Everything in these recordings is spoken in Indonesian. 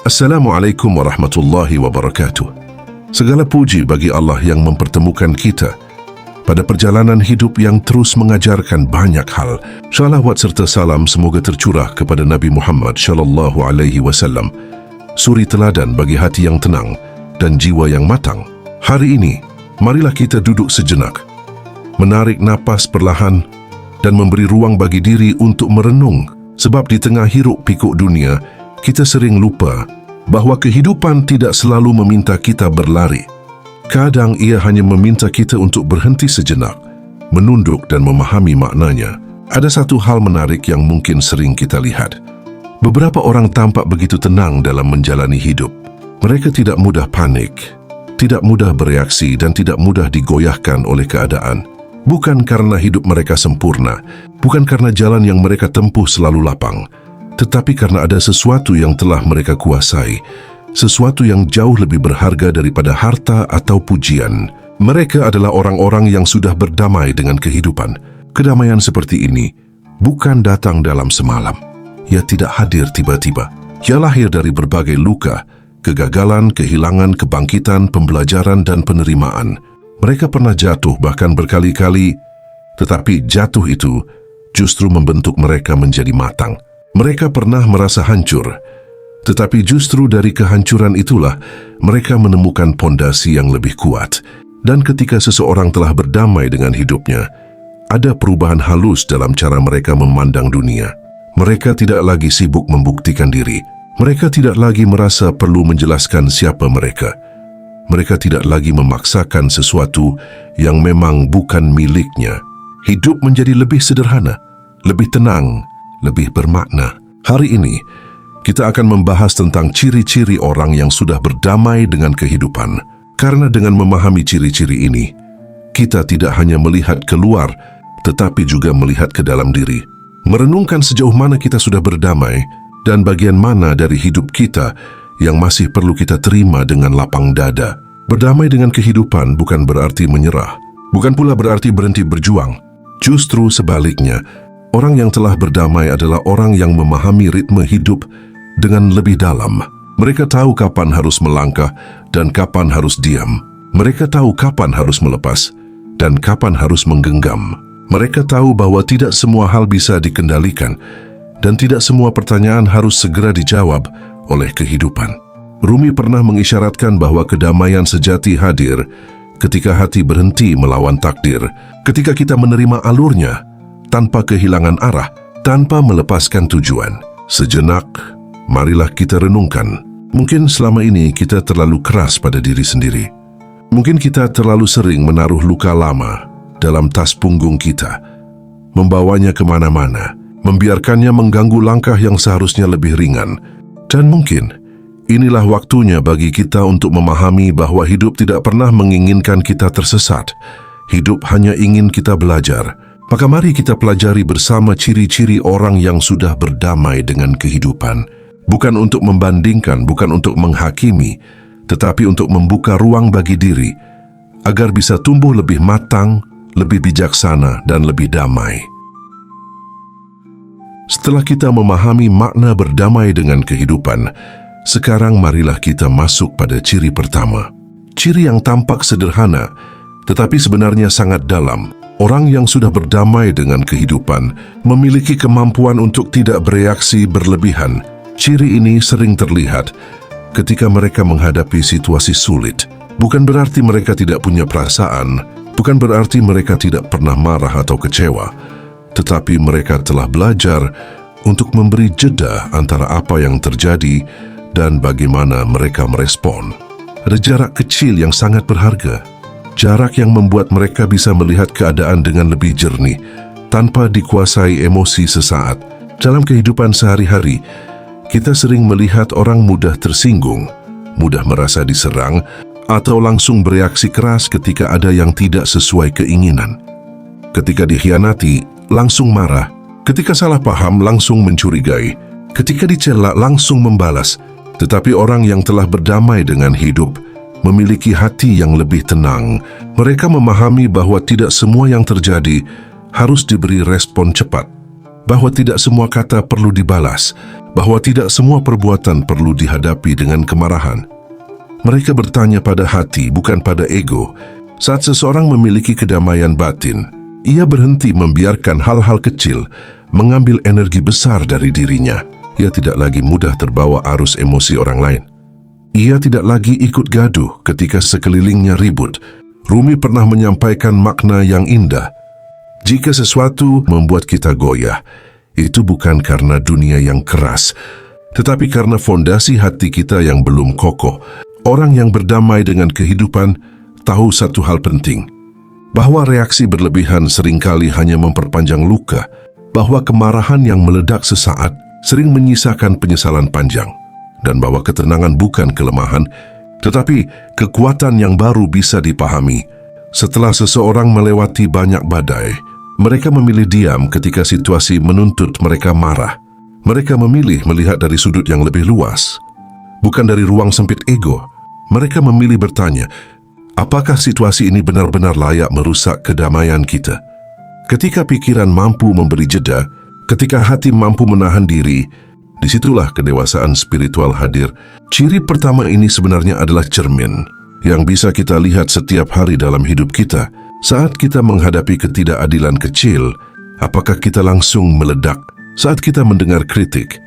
Assalamualaikum warahmatullahi wabarakatuh. Segala puji bagi Allah yang mempertemukan kita pada perjalanan hidup yang terus mengajarkan banyak hal. Salawat serta salam semoga tercurah kepada Nabi Muhammad sallallahu alaihi wasallam, suri teladan bagi hati yang tenang dan jiwa yang matang. Hari ini, marilah kita duduk sejenak, menarik napas perlahan dan memberi ruang bagi diri untuk merenung, sebab di tengah hiruk pikuk dunia, kita sering lupa bahawa kehidupan tidak selalu meminta kita berlari. Kadang ia hanya meminta kita untuk berhenti sejenak, menunduk dan memahami maknanya. Ada satu hal menarik yang mungkin sering kita lihat. Beberapa orang tampak begitu tenang dalam menjalani hidup. Mereka tidak mudah panik, tidak mudah bereaksi dan tidak mudah digoyahkan oleh keadaan. Bukan karena hidup mereka sempurna, bukan karena jalan yang mereka tempuh selalu lapang, tetapi karena ada sesuatu yang telah mereka kuasai, sesuatu yang jauh lebih berharga daripada harta atau pujian. Mereka adalah orang-orang yang sudah berdamai dengan kehidupan. Kedamaian seperti ini bukan datang dalam semalam. Ia tidak hadir tiba-tiba. Ia lahir dari berbagai luka, kegagalan, kehilangan, kebangkitan, pembelajaran dan penerimaan. Mereka pernah jatuh bahkan berkali-kali, tetapi jatuh itu justru membentuk mereka menjadi matang. Mereka pernah merasa hancur, tetapi justru dari kehancuran itulah mereka menemukan pondasi yang lebih kuat. Dan ketika seseorang telah berdamai dengan hidupnya, ada perubahan halus dalam cara mereka memandang dunia. Mereka tidak lagi sibuk membuktikan diri. Mereka tidak lagi merasa perlu menjelaskan siapa mereka. Mereka tidak lagi memaksakan sesuatu yang memang bukan miliknya. Hidup menjadi lebih sederhana, lebih tenang, lebih bermakna. Hari ini, kita akan membahas tentang ciri-ciri orang yang sudah berdamai dengan kehidupan. Karena dengan memahami ciri-ciri ini, kita tidak hanya melihat keluar, tetapi juga melihat ke dalam diri. Merenungkan sejauh mana kita sudah berdamai dan bagian mana dari hidup kita yang masih perlu kita terima dengan lapang dada. Berdamai dengan kehidupan bukan berarti menyerah, bukan pula berarti berhenti berjuang. Justru sebaliknya, orang yang telah berdamai adalah orang yang memahami ritme hidup dengan lebih dalam. Mereka tahu kapan harus melangkah dan kapan harus diam. Mereka tahu kapan harus melepas dan kapan harus menggenggam. Mereka tahu bahwa tidak semua hal bisa dikendalikan dan tidak semua pertanyaan harus segera dijawab oleh kehidupan. Rumi pernah mengisyaratkan bahwa kedamaian sejati hadir ketika hati berhenti melawan takdir, ketika kita menerima alurnya tanpa kehilangan arah, tanpa melepaskan tujuan. Sejenak, marilah kita renungkan. Mungkin selama ini kita terlalu keras pada diri sendiri. Mungkin kita terlalu sering menaruh luka lama dalam tas punggung kita, membawanya kemana-mana, membiarkannya mengganggu langkah yang seharusnya lebih ringan. Dan mungkin inilah waktunya bagi kita untuk memahami bahwa hidup tidak pernah menginginkan kita tersesat. Hidup hanya ingin kita belajar. Maka mari kita pelajari bersama ciri-ciri orang yang sudah berdamai dengan kehidupan. Bukan untuk membandingkan, bukan untuk menghakimi, tetapi untuk membuka ruang bagi diri agar bisa tumbuh lebih matang, lebih bijaksana dan lebih damai. Setelah kita memahami makna berdamai dengan kehidupan, sekarang marilah kita masuk pada ciri pertama. Ciri yang tampak sederhana, tetapi sebenarnya sangat dalam. Orang yang sudah berdamai dengan kehidupan memiliki kemampuan untuk tidak bereaksi berlebihan. Ciri ini sering terlihat ketika mereka menghadapi situasi sulit. Bukan berarti mereka tidak punya perasaan, bukan berarti mereka tidak pernah marah atau kecewa, tetapi mereka telah belajar untuk memberi jeda antara apa yang terjadi dan bagaimana mereka merespon. Ada jarak kecil yang sangat berharga. Jarak yang membuat mereka bisa melihat keadaan dengan lebih jernih, tanpa dikuasai emosi sesaat. Dalam kehidupan sehari-hari, kita sering melihat orang mudah tersinggung, mudah merasa diserang, atau langsung bereaksi keras ketika ada yang tidak sesuai keinginan. Ketika dikhianati, langsung marah. Ketika salah paham, langsung mencurigai. Ketika dicela, langsung membalas. Tetapi orang yang telah berdamai dengan hidup memiliki hati yang lebih tenang. Mereka memahami bahwa tidak semua yang terjadi harus diberi respon cepat. bahwa tidak semua kata perlu dibalas, bahwa tidak semua perbuatan perlu dihadapi dengan kemarahan. Mereka bertanya pada hati, bukan pada ego. Saat seseorang memiliki kedamaian batin, ia berhenti membiarkan hal-hal kecil mengambil energi besar dari dirinya. Ia tidak lagi mudah terbawa arus emosi orang lain. Ia tidak lagi ikut gaduh ketika sekelilingnya ribut. Rumi pernah menyampaikan makna yang indah. Jika sesuatu membuat kita goyah, itu bukan karena dunia yang keras, tetapi karena fondasi hati kita yang belum kokoh. Orang yang berdamai dengan kehidupan tahu satu hal penting, bahwa reaksi berlebihan seringkali hanya memperpanjang luka, bahwa kemarahan yang meledak sesaat sering menyisakan penyesalan panjang, dan bahwa ketenangan bukan kelemahan, tetapi kekuatan yang baru bisa dipahami. Setelah seseorang melewati banyak badai, mereka memilih diam ketika situasi menuntut mereka marah. Mereka memilih melihat dari sudut yang lebih luas, bukan dari ruang sempit ego. Mereka memilih bertanya, apakah situasi ini benar-benar layak merusak kedamaian kita? Ketika pikiran mampu memberi jeda, ketika hati mampu menahan diri, disitulah kedewasaan spiritual hadir. Ciri pertama ini sebenarnya adalah cermin yang bisa kita lihat setiap hari dalam hidup kita. Saat kita menghadapi ketidakadilan kecil, apakah kita langsung meledak? Saat kita mendengar kritik,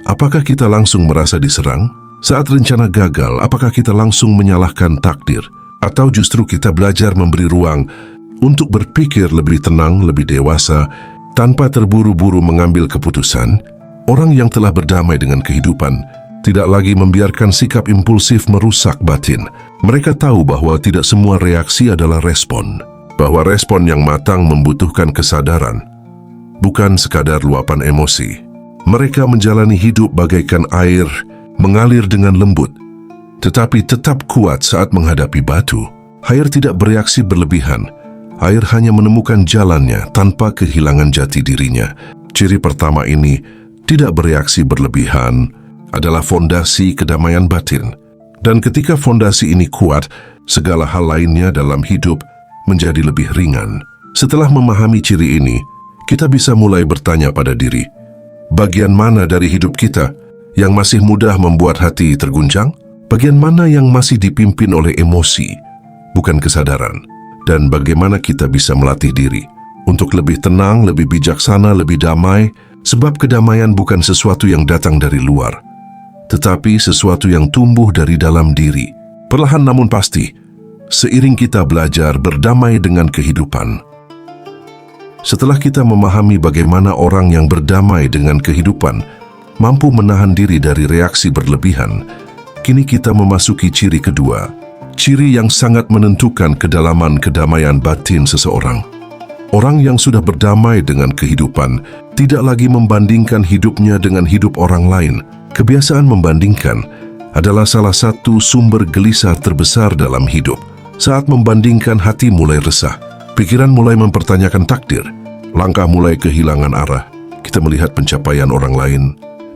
apakah kita langsung merasa diserang? Saat rencana gagal, apakah kita langsung menyalahkan takdir? Atau justru kita belajar memberi ruang untuk berpikir lebih tenang, lebih dewasa, tanpa terburu-buru mengambil keputusan? Orang yang telah berdamai dengan kehidupan tidak lagi membiarkan sikap impulsif merusak batin. Mereka tahu bahwa tidak semua reaksi adalah respon, bahwa respon yang matang membutuhkan kesadaran, bukan sekadar luapan emosi. Mereka menjalani hidup bagaikan air, mengalir dengan lembut, tetapi tetap kuat saat menghadapi batu. Air tidak bereaksi berlebihan. Air hanya menemukan jalannya tanpa kehilangan jati dirinya. Ciri pertama ini, tidak bereaksi berlebihan, adalah fondasi kedamaian batin. Dan ketika fondasi ini kuat, segala hal lainnya dalam hidup menjadi lebih ringan. Setelah memahami ciri ini, kita bisa mulai bertanya pada diri, bagian mana dari hidup kita yang masih mudah membuat hati terguncang? Bagian mana yang masih dipimpin oleh emosi, bukan kesadaran? Dan bagaimana kita bisa melatih diri untuk lebih tenang, lebih bijaksana, lebih damai, sebab kedamaian bukan sesuatu yang datang dari luar, tetapi sesuatu yang tumbuh dari dalam diri. Perlahan namun pasti, seiring kita belajar berdamai dengan kehidupan. Setelah kita memahami bagaimana orang yang berdamai dengan kehidupan mampu menahan diri dari reaksi berlebihan, kini kita memasuki ciri kedua, ciri yang sangat menentukan kedalaman kedamaian batin seseorang. Orang yang sudah berdamai dengan kehidupan tidak lagi membandingkan hidupnya dengan hidup orang lain. Kebiasaan membandingkan adalah salah satu sumber gelisah terbesar dalam hidup. Saat membandingkan, hati mulai resah, pikiran mulai mempertanyakan takdir, langkah mulai kehilangan arah. Kita melihat pencapaian orang lain,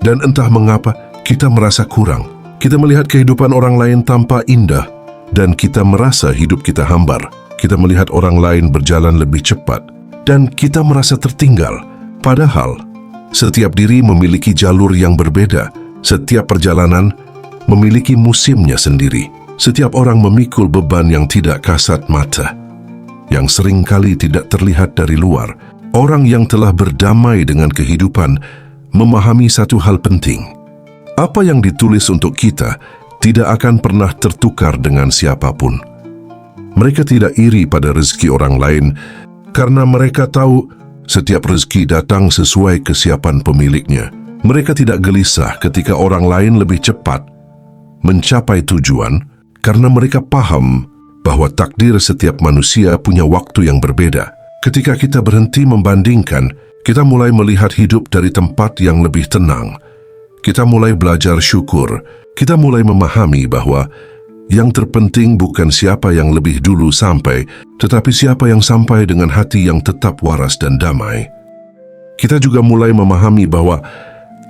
dan entah mengapa kita merasa kurang. Kita melihat kehidupan orang lain tampak indah, dan kita merasa hidup kita hambar. Kita melihat orang lain berjalan lebih cepat, dan kita merasa tertinggal. Padahal, setiap diri memiliki jalur yang berbeda. Setiap perjalanan memiliki musimnya sendiri. Setiap orang memikul beban yang tidak kasat mata, yang seringkali tidak terlihat dari luar. Orang yang telah berdamai dengan kehidupan memahami satu hal penting. Apa yang ditulis untuk kita tidak akan pernah tertukar dengan siapapun. Mereka tidak iri pada rezeki orang lain karena mereka tahu setiap rezeki datang sesuai kesiapan pemiliknya. Mereka tidak gelisah ketika orang lain lebih cepat mencapai tujuan karena mereka paham bahwa takdir setiap manusia punya waktu yang berbeda. Ketika kita berhenti membandingkan, kita mulai melihat hidup dari tempat yang lebih tenang. Kita mulai belajar syukur. Kita mulai memahami bahwa yang terpenting bukan siapa yang lebih dulu sampai, tetapi siapa yang sampai dengan hati yang tetap waras dan damai. Kita juga mulai memahami bahwa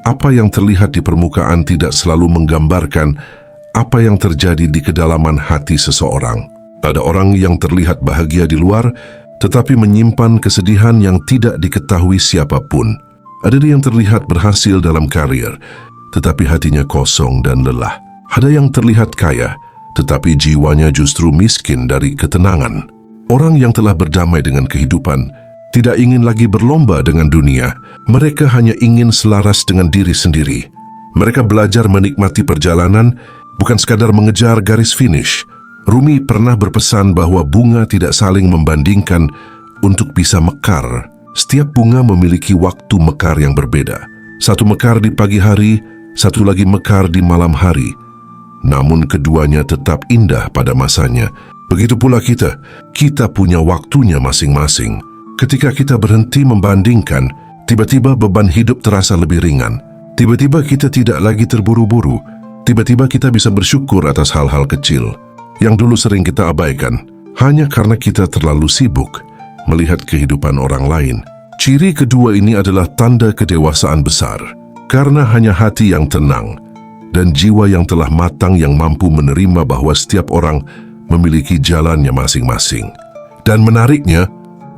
apa yang terlihat di permukaan tidak selalu menggambarkan apa yang terjadi di kedalaman hati seseorang. Ada orang yang terlihat bahagia di luar, tetapi menyimpan kesedihan yang tidak diketahui siapapun. Ada yang terlihat berhasil dalam karir, tetapi hatinya kosong dan lelah. Ada yang terlihat kaya, tetapi jiwanya justru miskin dari ketenangan. Orang yang telah berdamai dengan kehidupan tidak ingin lagi berlomba dengan dunia. Mereka hanya ingin selaras dengan diri sendiri. Mereka belajar menikmati perjalanan, bukan sekadar mengejar garis finish. Rumi pernah berpesan bahwa bunga tidak saling membandingkan untuk bisa mekar. Setiap bunga memiliki waktu mekar yang berbeda. Satu mekar di pagi hari, satu lagi mekar di malam hari. Namun keduanya tetap indah pada masanya. Begitu pula kita punya waktunya masing-masing. Ketika kita berhenti membandingkan, tiba-tiba beban hidup terasa lebih ringan. Tiba-tiba kita tidak lagi terburu-buru. Tiba-tiba kita bisa bersyukur atas hal-hal kecil yang dulu sering kita abaikan, hanya karena kita terlalu sibuk melihat kehidupan orang lain. Ciri kedua ini adalah tanda kedewasaan besar, karena hanya hati yang tenang dan jiwa yang telah matang yang mampu menerima bahwa setiap orang memiliki jalannya masing-masing. Dan menariknya,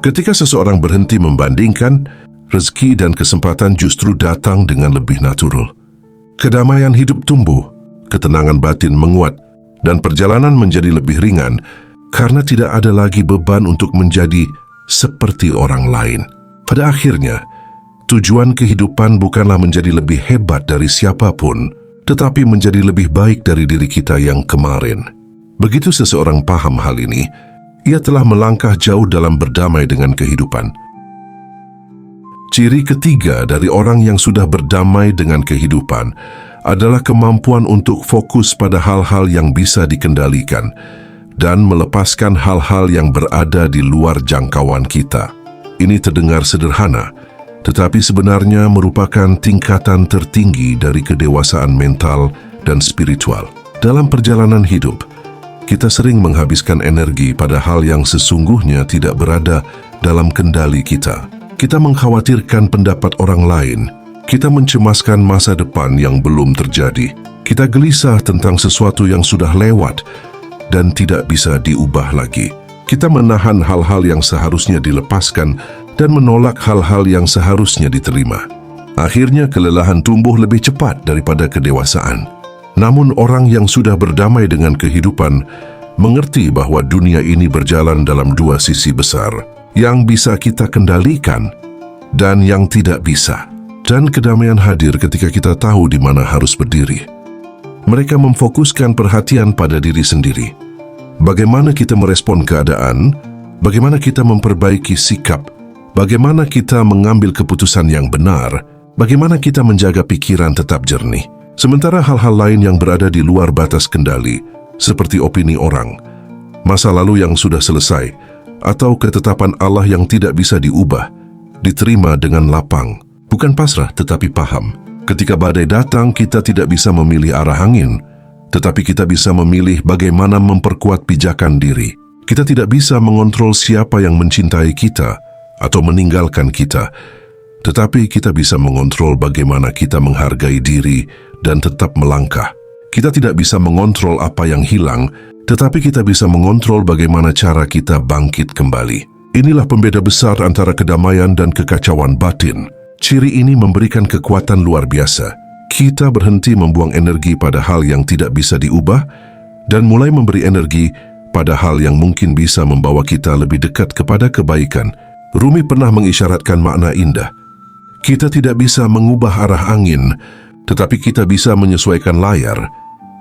ketika seseorang berhenti membandingkan, rezeki dan kesempatan justru datang dengan lebih natural. Kedamaian hidup tumbuh, ketenangan batin menguat, dan perjalanan menjadi lebih ringan karena tidak ada lagi beban untuk menjadi seperti orang lain. Pada akhirnya, tujuan kehidupan bukanlah menjadi lebih hebat dari siapapun, tetapi menjadi lebih baik dari diri kita yang kemarin. Begitu seseorang paham hal ini, ia telah melangkah jauh dalam berdamai dengan kehidupan. Ciri ketiga dari orang yang sudah berdamai dengan kehidupan adalah kemampuan untuk fokus pada hal-hal yang bisa dikendalikan dan melepaskan hal-hal yang berada di luar jangkauan kita. Ini terdengar sederhana, tetapi sebenarnya merupakan tingkatan tertinggi dari kedewasaan mental dan spiritual. Dalam perjalanan hidup, kita sering menghabiskan energi pada hal yang sesungguhnya tidak berada dalam kendali kita. Kita mengkhawatirkan pendapat orang lain. Kita mencemaskan masa depan yang belum terjadi. Kita gelisah tentang sesuatu yang sudah lewat dan tidak bisa diubah lagi. Kita menahan hal-hal yang seharusnya dilepaskan dan menolak hal-hal yang seharusnya diterima. Akhirnya kelelahan tumbuh lebih cepat daripada kedewasaan. Namun orang yang sudah berdamai dengan kehidupan mengerti bahwa dunia ini berjalan dalam dua sisi besar, yang bisa kita kendalikan dan yang tidak bisa. Dan kedamaian hadir ketika kita tahu di mana harus berdiri. Mereka memfokuskan perhatian pada diri sendiri. Bagaimana kita merespon keadaan, bagaimana kita memperbaiki sikap, bagaimana kita mengambil keputusan yang benar, bagaimana kita menjaga pikiran tetap jernih. Sementara hal-hal lain yang berada di luar batas kendali, seperti opini orang, masa lalu yang sudah selesai, atau ketetapan Allah yang tidak bisa diubah, diterima dengan lapang, bukan pasrah tetapi paham. Ketika badai datang, kita tidak bisa memilih arah angin, tetapi kita bisa memilih bagaimana memperkuat pijakan diri. Kita tidak bisa mengontrol siapa yang mencintai kita atau meninggalkan kita, tetapi kita bisa mengontrol bagaimana kita menghargai diri dan tetap melangkah. Kita tidak bisa mengontrol apa yang hilang, tetapi kita bisa mengontrol bagaimana cara kita bangkit kembali. Inilah pembeda besar antara kedamaian dan kekacauan batin. Ciri ini memberikan kekuatan luar biasa. Kita berhenti membuang energi pada hal yang tidak bisa diubah dan mulai memberi energi pada hal yang mungkin bisa membawa kita lebih dekat kepada kebaikan. Rumi pernah mengisyaratkan makna indah. Kita tidak bisa mengubah arah angin, tetapi kita bisa menyesuaikan layar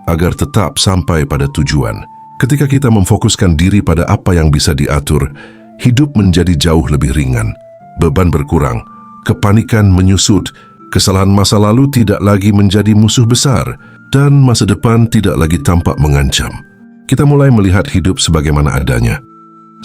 agar tetap sampai pada tujuan. Ketika kita memfokuskan diri pada apa yang bisa diatur, hidup menjadi jauh lebih ringan. Beban berkurang, kepanikan menyusut, kesalahan masa lalu tidak lagi menjadi musuh besar, dan masa depan tidak lagi tampak mengancam. Kita mulai melihat hidup sebagaimana adanya.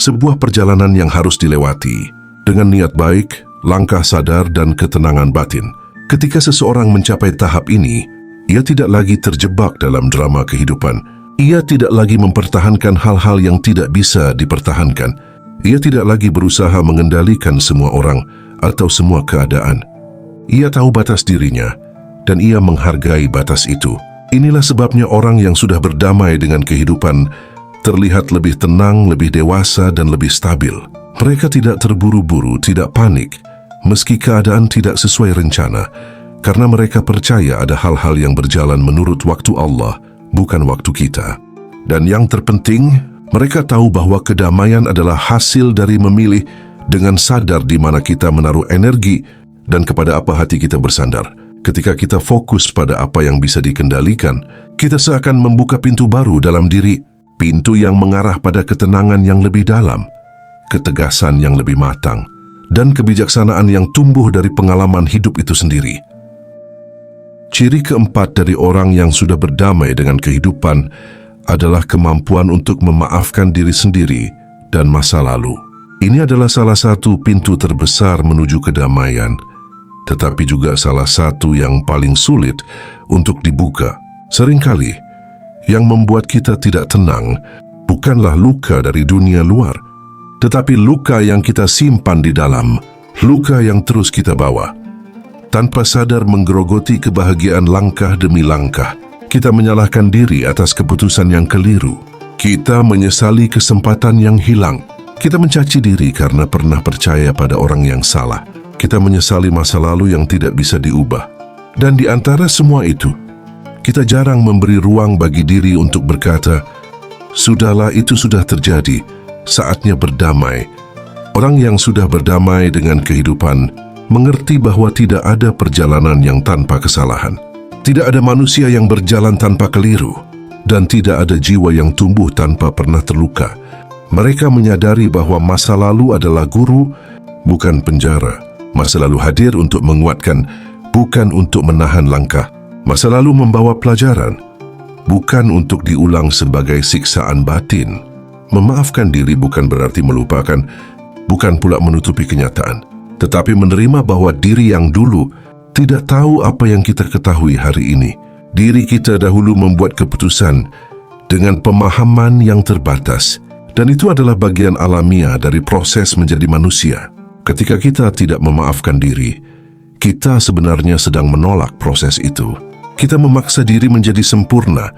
Sebuah perjalanan yang harus dilewati dengan niat baik, langkah sadar, dan ketenangan batin. Ketika seseorang mencapai tahap ini, ia tidak lagi terjebak dalam drama kehidupan. Ia tidak lagi mempertahankan hal-hal yang tidak bisa dipertahankan. Ia tidak lagi berusaha mengendalikan semua orang atau semua keadaan. Ia tahu batas dirinya, dan ia menghargai batas itu. Inilah sebabnya orang yang sudah berdamai dengan kehidupan terlihat lebih tenang, lebih dewasa, dan lebih stabil. Mereka tidak terburu-buru, tidak panik. meski keadaan tidak sesuai rencana, karena mereka percaya ada hal-hal yang berjalan menurut waktu Allah, bukan waktu kita. Dan yang terpenting, mereka tahu bahwa kedamaian adalah hasil dari memilih dengan sadar di mana kita menaruh energi dan kepada apa hati kita bersandar. Ketika kita fokus pada apa yang bisa dikendalikan, kita seakan membuka pintu baru dalam diri, pintu yang mengarah pada ketenangan yang lebih dalam, ketegasan yang lebih matang, dan kebijaksanaan yang tumbuh dari pengalaman hidup itu sendiri. Ciri keempat dari orang yang sudah berdamai dengan kehidupan adalah kemampuan untuk memaafkan diri sendiri dan masa lalu. Ini adalah salah satu pintu terbesar menuju kedamaian, tetapi juga salah satu yang paling sulit untuk dibuka. Seringkali, yang membuat kita tidak tenang bukanlah luka dari dunia luar, tetapi luka yang kita simpan di dalam, luka yang terus kita bawa. Tanpa sadar menggerogoti kebahagiaan langkah demi langkah, kita menyalahkan diri atas keputusan yang keliru. Kita menyesali kesempatan yang hilang. Kita mencaci diri karena pernah percaya pada orang yang salah. Kita menyesali masa lalu yang tidak bisa diubah. Dan di antara semua itu, kita jarang memberi ruang bagi diri untuk berkata, "Sudahlah, itu sudah terjadi. Saatnya berdamai." Orang yang sudah berdamai dengan kehidupan mengerti bahwa tidak ada perjalanan yang tanpa kesalahan. Tidak ada manusia yang berjalan tanpa keliru, dan tidak ada jiwa yang tumbuh tanpa pernah terluka. Mereka menyadari bahwa masa lalu adalah guru, bukan penjara. Masa lalu hadir untuk menguatkan, bukan untuk menahan langkah. Masa lalu membawa pelajaran, bukan untuk diulang sebagai siksaan batin. Memaafkan diri bukan berarti melupakan, bukan pula menutupi kenyataan, tetapi menerima bahwa diri yang dulu tidak tahu apa yang kita ketahui hari ini. Diri kita dahulu membuat keputusan dengan pemahaman yang terbatas, dan itu adalah bagian alamiah dari proses menjadi manusia. Ketika kita tidak memaafkan diri, kita sebenarnya sedang menolak proses itu. Kita memaksa diri menjadi sempurna,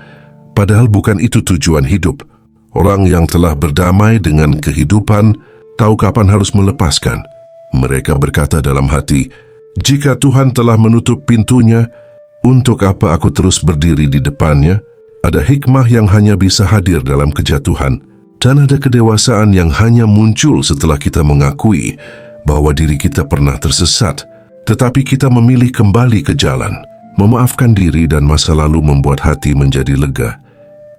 padahal bukan itu tujuan hidup. Orang yang telah berdamai dengan kehidupan tahu kapan harus melepaskan. Mereka berkata dalam hati, "Jika Tuhan telah menutup pintunya, untuk apa aku terus berdiri di depannya?" Ada hikmah yang hanya bisa hadir dalam kejatuhan, dan ada kedewasaan yang hanya muncul setelah kita mengakui bahwa diri kita pernah tersesat, tetapi kita memilih kembali ke jalan. Memaafkan diri dan masa lalu membuat hati menjadi lega.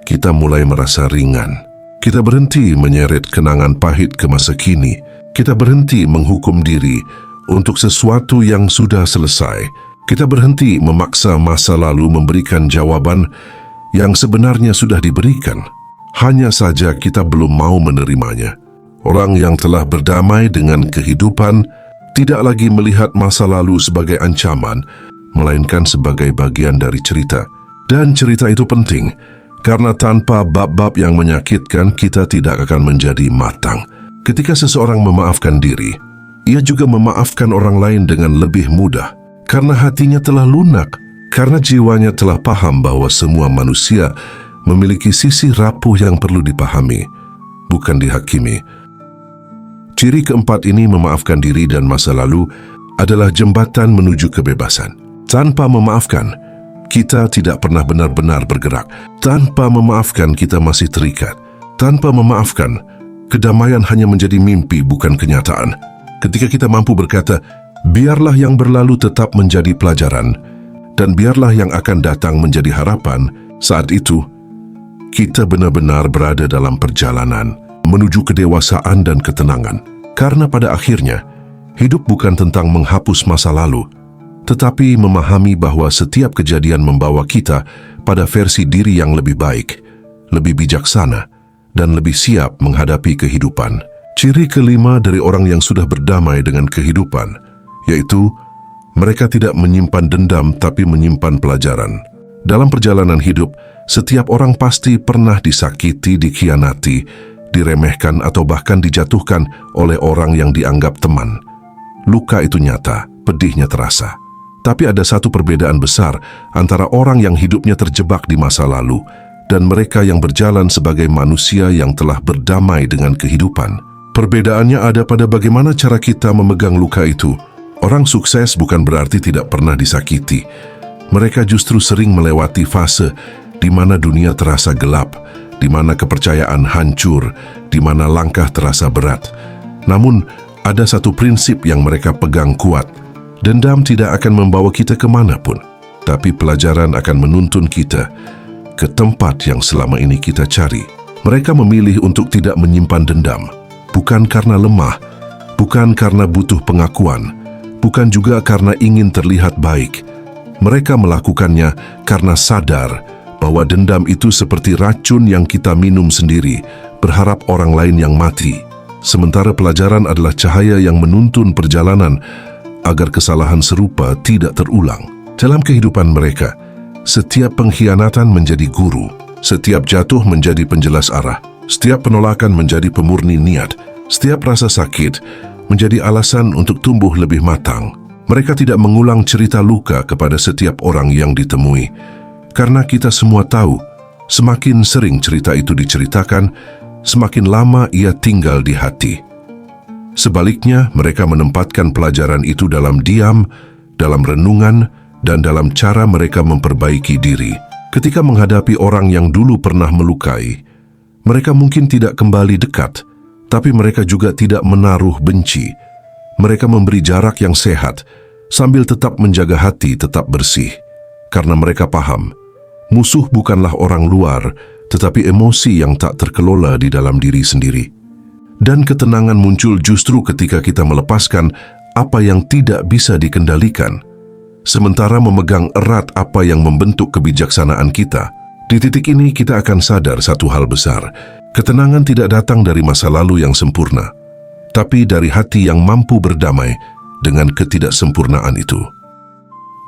Kita mulai merasa ringan. Kita berhenti menyeret kenangan pahit ke masa kini. Kita berhenti menghukum diri untuk sesuatu yang sudah selesai. Kita berhenti memaksa masa lalu memberikan jawaban yang sebenarnya sudah diberikan. Hanya saja kita belum mau menerimanya. Orang yang telah berdamai dengan kehidupan tidak lagi melihat masa lalu sebagai ancaman, melainkan sebagai bagian dari cerita. Dan cerita itu penting, karena tanpa bab-bab yang menyakitkan, kita tidak akan menjadi matang. Ketika seseorang memaafkan diri, ia juga memaafkan orang lain dengan lebih mudah, karena hatinya telah lunak, karena jiwanya telah paham bahwa semua manusia memiliki sisi rapuh yang perlu dipahami, bukan dihakimi. Ciri keempat ini, memaafkan diri dan masa lalu, adalah jembatan menuju kebebasan. Tanpa memaafkan, kita tidak pernah benar-benar bergerak. Tanpa memaafkan, kita masih terikat. Tanpa memaafkan, kedamaian hanya menjadi mimpi, bukan kenyataan. Ketika kita mampu berkata, biarlah yang berlalu tetap menjadi pelajaran, dan biarlah yang akan datang menjadi harapan, saat itu, kita benar-benar berada dalam perjalanan menuju kedewasaan dan ketenangan. Karena pada akhirnya, hidup bukan tentang menghapus masa lalu, tetapi memahami bahwa setiap kejadian membawa kita pada versi diri yang lebih baik, lebih bijaksana, dan lebih siap menghadapi kehidupan. Ciri kelima dari orang yang sudah berdamai dengan kehidupan, yaitu mereka tidak menyimpan dendam tapi menyimpan pelajaran. Dalam perjalanan hidup, setiap orang pasti pernah disakiti, dikhianati, diremehkan, atau bahkan dijatuhkan oleh orang yang dianggap teman. Luka itu nyata, pedihnya terasa. Tapi ada satu perbedaan besar antara orang yang hidupnya terjebak di masa lalu dan mereka yang berjalan sebagai manusia yang telah berdamai dengan kehidupan. Perbedaannya ada pada bagaimana cara kita memegang luka itu Orang sukses bukan berarti tidak pernah disakiti. Mereka justru sering melewati fase di mana dunia terasa gelap, di mana kepercayaan hancur, di mana langkah terasa berat. Namun, ada satu prinsip yang mereka pegang kuat. Dendam tidak akan membawa kita kemanapun, tapi pelajaran akan menuntun kita ke tempat yang selama ini kita cari. Mereka memilih untuk tidak menyimpan dendam, bukan karena lemah, bukan karena butuh pengakuan, bukan juga karena ingin terlihat baik. Mereka melakukannya karena sadar bahwa dendam itu seperti racun yang kita minum sendiri, berharap orang lain yang mati. Sementara pelajaran adalah cahaya yang menuntun perjalanan agar kesalahan serupa tidak terulang. Dalam kehidupan mereka, setiap pengkhianatan menjadi guru, setiap jatuh menjadi penjelas arah, setiap penolakan menjadi pemurni niat, setiap rasa sakit menjadi alasan untuk tumbuh lebih matang. Mereka tidak mengulang cerita luka kepada setiap orang yang ditemui, karena kita semua tahu, semakin sering cerita itu diceritakan, semakin lama ia tinggal di hati. Sebaliknya, mereka menempatkan pelajaran itu dalam diam, dalam renungan, dan dalam cara mereka memperbaiki diri. Ketika menghadapi orang yang dulu pernah melukai, mereka mungkin tidak kembali dekat, tapi mereka juga tidak menaruh benci. Mereka memberi jarak yang sehat, sambil tetap menjaga hati tetap bersih. Karena mereka paham, musuh bukanlah orang luar, tetapi emosi yang tak terkelola di dalam diri sendiri. Dan ketenangan muncul justru ketika kita melepaskan apa yang tidak bisa dikendalikan, sementara memegang erat apa yang membentuk kebijaksanaan kita. Di titik ini kita akan sadar satu hal besar. Ketenangan tidak datang dari masa lalu yang sempurna, tapi dari hati yang mampu berdamai dengan ketidaksempurnaan itu.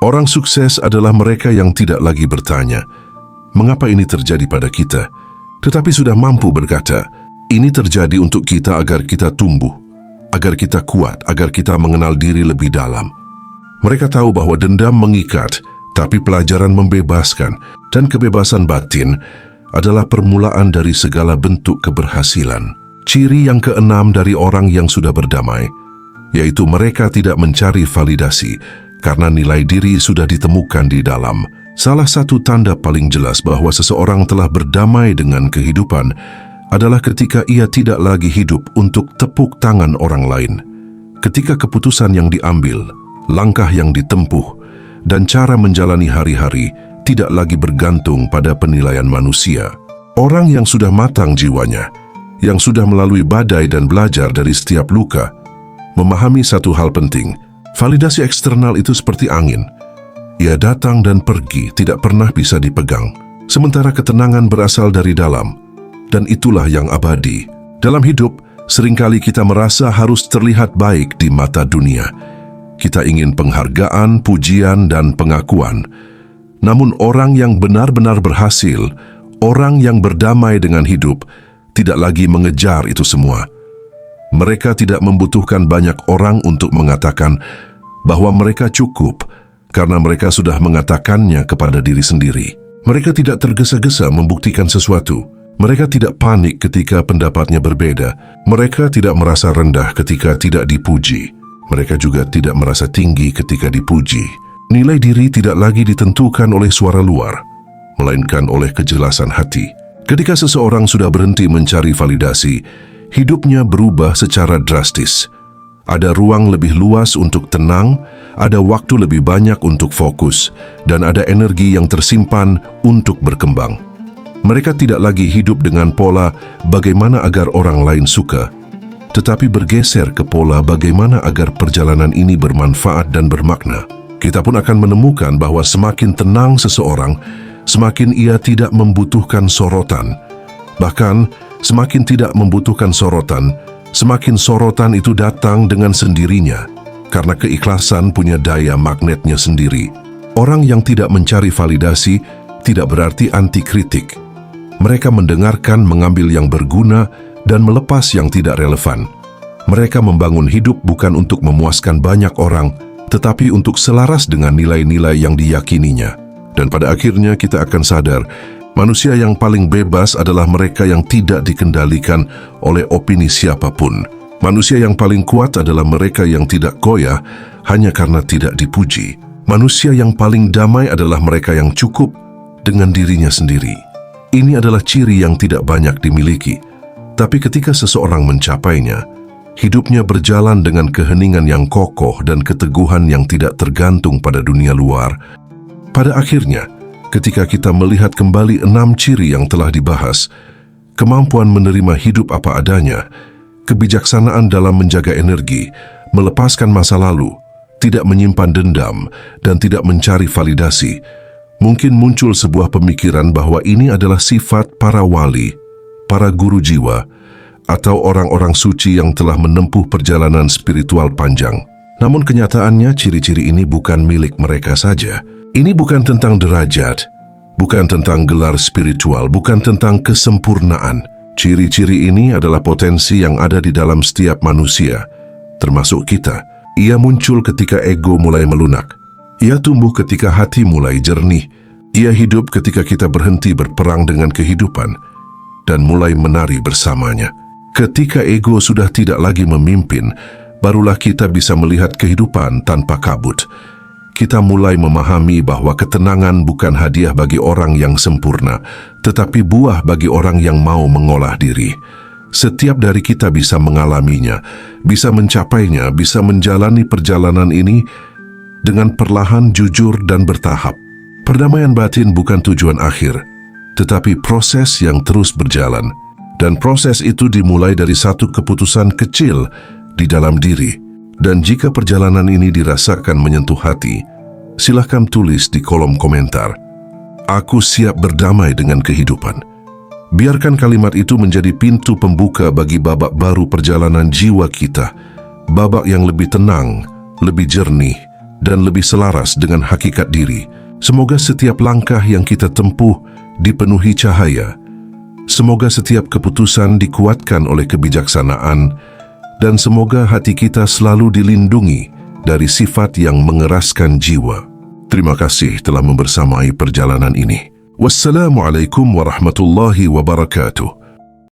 Orang sukses adalah mereka yang tidak lagi bertanya, mengapa ini terjadi pada kita? Tetapi sudah mampu berkata, ini terjadi untuk kita agar kita tumbuh, agar kita kuat, agar kita mengenal diri lebih dalam. Mereka tahu bahwa dendam mengikat, tapi pelajaran membebaskan, dan kebebasan batin adalah permulaan dari segala bentuk keberhasilan. Ciri yang keenam dari orang yang sudah berdamai, yaitu mereka tidak mencari validasi, karena nilai diri sudah ditemukan di dalam. Salah satu tanda paling jelas bahwa seseorang telah berdamai dengan kehidupan adalah ketika ia tidak lagi hidup untuk tepuk tangan orang lain. Ketika keputusan yang diambil, langkah yang ditempuh, dan cara menjalani hari-hari tidak lagi bergantung pada penilaian manusia. Orang yang sudah matang jiwanya, yang sudah melalui badai dan belajar dari setiap luka, memahami satu hal penting, validasi eksternal itu seperti angin. Ia datang dan pergi, tidak pernah bisa dipegang. Sementara ketenangan berasal dari dalam, dan itulah yang abadi. Dalam hidup, seringkali kita merasa harus terlihat baik di mata dunia. Kita ingin penghargaan, pujian, dan pengakuan. Namun orang yang benar-benar berhasil, orang yang berdamai dengan hidup, tidak lagi mengejar itu semua. Mereka tidak membutuhkan banyak orang untuk mengatakan bahwa mereka cukup, karena mereka sudah mengatakannya kepada diri sendiri. Mereka tidak tergesa-gesa membuktikan sesuatu. Mereka tidak panik ketika pendapatnya berbeda. Mereka tidak merasa rendah ketika tidak dipuji. Mereka juga tidak merasa tinggi ketika dipuji. Nilai diri tidak lagi ditentukan oleh suara luar, melainkan oleh kejelasan hati. Ketika seseorang sudah berhenti mencari validasi, hidupnya berubah secara drastis. Ada ruang lebih luas untuk tenang, ada waktu lebih banyak untuk fokus, dan ada energi yang tersimpan untuk berkembang. Mereka tidak lagi hidup dengan pola bagaimana agar orang lain suka, tetapi bergeser ke pola bagaimana agar perjalanan ini bermanfaat dan bermakna. Kita pun akan menemukan bahwa semakin tenang seseorang, semakin ia tidak membutuhkan sorotan. Bahkan, semakin tidak membutuhkan sorotan, semakin sorotan itu datang dengan sendirinya, karena keikhlasan punya daya magnetnya sendiri. Orang yang tidak mencari validasi tidak berarti anti kritik. Mereka mendengarkan, mengambil yang berguna, dan melepas yang tidak relevan. Mereka membangun hidup bukan untuk memuaskan banyak orang, tetapi untuk selaras dengan nilai-nilai yang diyakininya. Dan pada akhirnya kita akan sadar, manusia yang paling bebas adalah mereka yang tidak dikendalikan oleh opini siapapun. Manusia yang paling kuat adalah mereka yang tidak goyah hanya karena tidak dipuji. Manusia yang paling damai adalah mereka yang cukup dengan dirinya sendiri. Ini adalah ciri yang tidak banyak dimiliki, tapi ketika seseorang mencapainya, hidupnya berjalan dengan keheningan yang kokoh dan keteguhan yang tidak tergantung pada dunia luar. Pada akhirnya, ketika kita melihat kembali 6 ciri yang telah dibahas, kemampuan menerima hidup apa adanya, kebijaksanaan dalam menjaga energi, melepaskan masa lalu, tidak menyimpan dendam, dan tidak mencari validasi, mungkin muncul sebuah pemikiran bahwa ini adalah sifat para wali, para guru jiwa, atau orang-orang suci yang telah menempuh perjalanan spiritual panjang. Namun kenyataannya ciri-ciri ini bukan milik mereka saja. Ini bukan tentang derajat, bukan tentang gelar spiritual, bukan tentang kesempurnaan. Ciri-ciri ini adalah potensi yang ada di dalam setiap manusia, termasuk kita. Ia muncul ketika ego mulai melunak. Ia tumbuh ketika hati mulai jernih. Ia hidup ketika kita berhenti berperang dengan kehidupan dan mulai menari bersamanya. Ketika ego sudah tidak lagi memimpin, barulah kita bisa melihat kehidupan tanpa kabut. Kita mulai memahami bahwa ketenangan bukan hadiah bagi orang yang sempurna, tetapi buah bagi orang yang mau mengolah diri. Setiap dari kita bisa mengalaminya, bisa mencapainya, bisa menjalani perjalanan ini dengan perlahan, jujur, dan bertahap. Perdamaian batin bukan tujuan akhir, tetapi proses yang terus berjalan. Dan proses itu dimulai dari satu keputusan kecil di dalam diri. Dan jika perjalanan ini dirasakan menyentuh hati, silahkan tulis di kolom komentar, "Aku siap berdamai dengan kehidupan." Biarkan kalimat itu menjadi pintu pembuka bagi babak baru perjalanan jiwa kita, babak yang lebih tenang, lebih jernih, dan lebih selaras dengan hakikat diri. Semoga setiap langkah yang kita tempuh dipenuhi cahaya. Semoga setiap keputusan dikuatkan oleh kebijaksanaan, dan semoga hati kita selalu dilindungi dari sifat yang mengeraskan jiwa. Terima kasih telah membersamai perjalanan ini. Wassalamualaikum warahmatullahi wabarakatuh.